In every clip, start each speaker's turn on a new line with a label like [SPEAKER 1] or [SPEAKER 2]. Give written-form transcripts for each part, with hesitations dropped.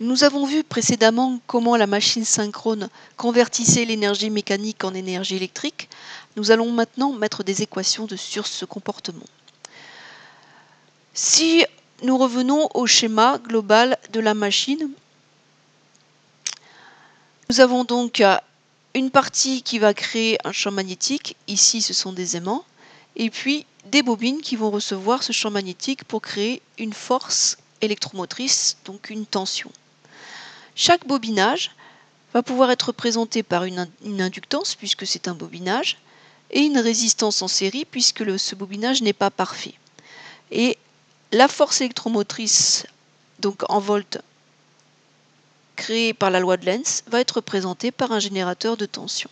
[SPEAKER 1] Nous avons vu précédemment comment la machine synchrone convertissait l'énergie mécanique en énergie électrique. Nous allons maintenant mettre des équations sur ce comportement. Si nous revenons au schéma global de la machine, nous avons donc une partie qui va créer un champ magnétique. Ici, ce sont des aimants. Et puis, des bobines qui vont recevoir ce champ magnétique pour créer une force électromotrice, donc une tension. Chaque bobinage va pouvoir être représenté par une inductance, puisque c'est un bobinage, et une résistance en série, puisque ce bobinage n'est pas parfait. Et la force électromotrice, donc en volts, créée par la loi de Lenz, va être représentée par un générateur de tension.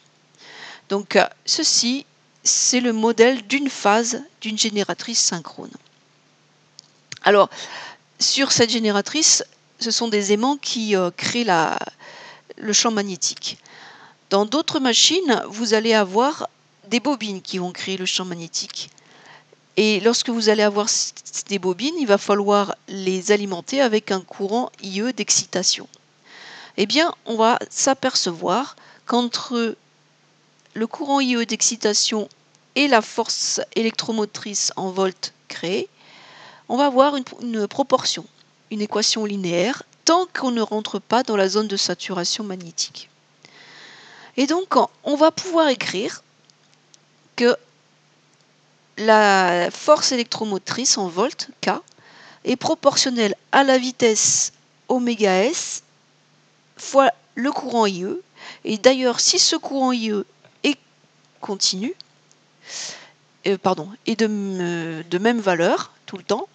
[SPEAKER 1] Donc ceci, c'est le modèle d'une phase d'une génératrice synchrone. Alors, sur cette génératrice, ce sont des aimants qui créent le champ magnétique. Dans d'autres machines, vous allez avoir des bobines qui vont créer le champ magnétique. Et lorsque vous allez avoir des bobines, il va falloir les alimenter avec un courant IE d'excitation. Eh bien, on va s'apercevoir qu'entre le courant IE d'excitation et la force électromotrice en volts créée, on va avoir une proportion, une équation linéaire, tant qu'on ne rentre pas dans la zone de saturation magnétique. Et donc, on va pouvoir écrire que la force électromotrice en volts, K, est proportionnelle à la vitesse oméga S fois le courant IE. Et d'ailleurs, si ce courant IE est continu, est de même valeur tout le temps,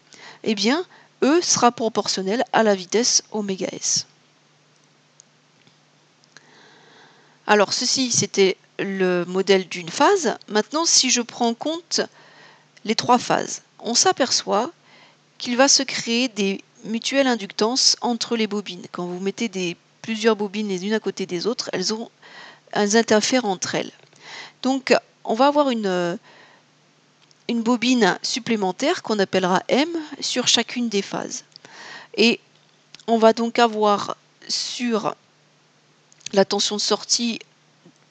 [SPEAKER 1] eh bien, E sera proportionnel à la vitesse oméga S. Alors, ceci, c'était le modèle d'une phase. Maintenant, si je prends en compte les trois phases, on s'aperçoit qu'il va se créer des mutuelles inductances entre les bobines. Quand vous mettez plusieurs bobines les unes à côté des autres, elles interfèrent entre elles. Donc, on va avoir une bobine supplémentaire qu'on appellera M sur chacune des phases. Et on va donc avoir sur la tension de sortie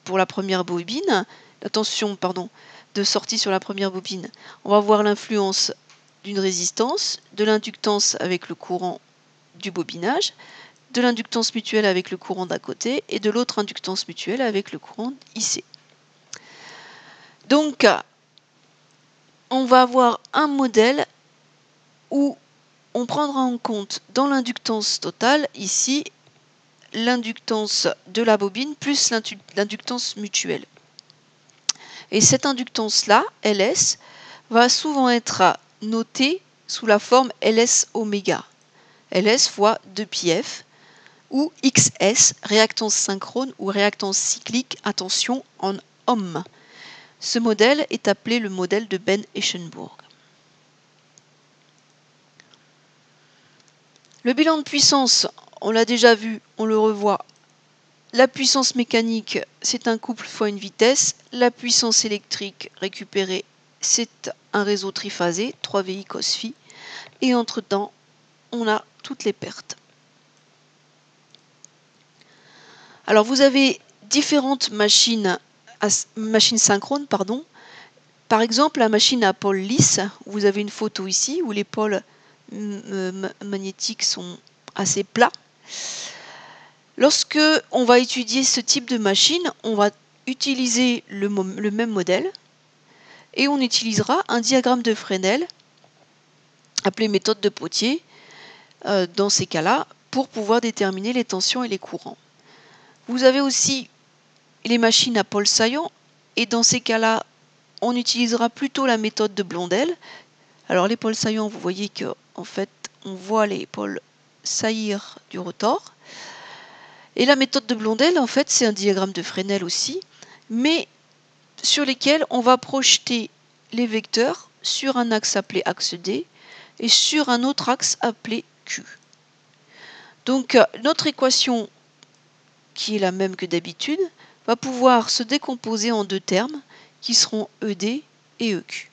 [SPEAKER 1] pour la première bobine, la tension de sortie sur la première bobine, on va voir l'influence d'une résistance, de l'inductance avec le courant du bobinage, de l'inductance mutuelle avec le courant d'à côté et de l'autre inductance mutuelle avec le courant IC. Donc, on va avoir un modèle où on prendra en compte dans l'inductance totale, ici, l'inductance de la bobine plus l'inductance mutuelle. Et cette inductance-là, LS, va souvent être notée sous la forme LS oméga. LS fois 2πf, ou XS, réactance synchrone ou réactance cyclique, attention, en ohm. Ce modèle est appelé le modèle de Ben-Eschenburg. Le bilan de puissance, on l'a déjà vu, on le revoit. La puissance mécanique, c'est un couple fois une vitesse. La puissance électrique récupérée, c'est un réseau triphasé, 3VI cos phi. Et entre-temps, on a toutes les pertes. Alors, vous avez différentes machines synchrones, pardon. Par exemple, la machine à pôle lisse, vous avez une photo ici où les pôles magnétiques sont assez plats. Lorsque on va étudier ce type de machine, on va utiliser le même modèle et on utilisera un diagramme de Fresnel appelé méthode de Pothier dans ces cas-là pour pouvoir déterminer les tensions et les courants. Vous avez aussi les machines à pôle saillant et dans ces cas-là, on utilisera plutôt la méthode de Blondel. Alors les pôles saillants, vous voyez que en fait, on voit les pôles saillir du rotor. Et la méthode de Blondel, en fait, c'est un diagramme de Fresnel aussi, mais sur lesquels on va projeter les vecteurs sur un axe appelé axe D et sur un autre axe appelé Q. Donc notre équation, qui est la même que d'habitude, va pouvoir se décomposer en deux termes qui seront ED et EQ.